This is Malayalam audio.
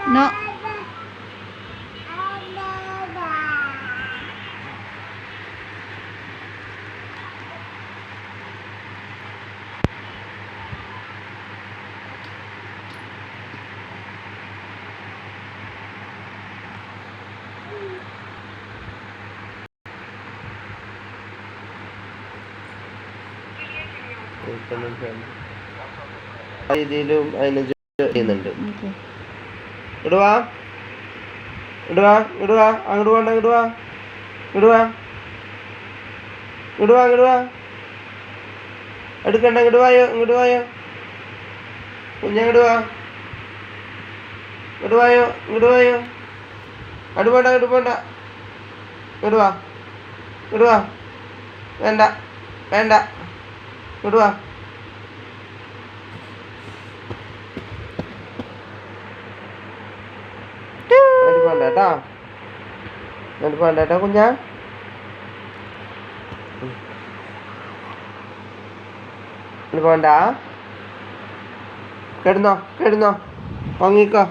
No. രീതിയിലും അതിന് ചെയ്യുന്നുണ്ട്. ഇടുവാ ഇടുവാ ഇടുവാ അങ്ങോട്ട് പോണ്ട ഇടുവാ ഇടുവാ ഇടുവാ ഇടുവാ എടുക്കണ്ട ഇങ്ങോട്ട് വായോ കുഞ്ഞിടുവാ ഇടുവായോ അടുപോണ്ട ഇടുവാ വേണ്ട ഇടുവാ പോണ്ടേട്ടാ കുഞ്ഞാ പോണ്ട കിടന്നോ ഉറങ്ങിക്കോ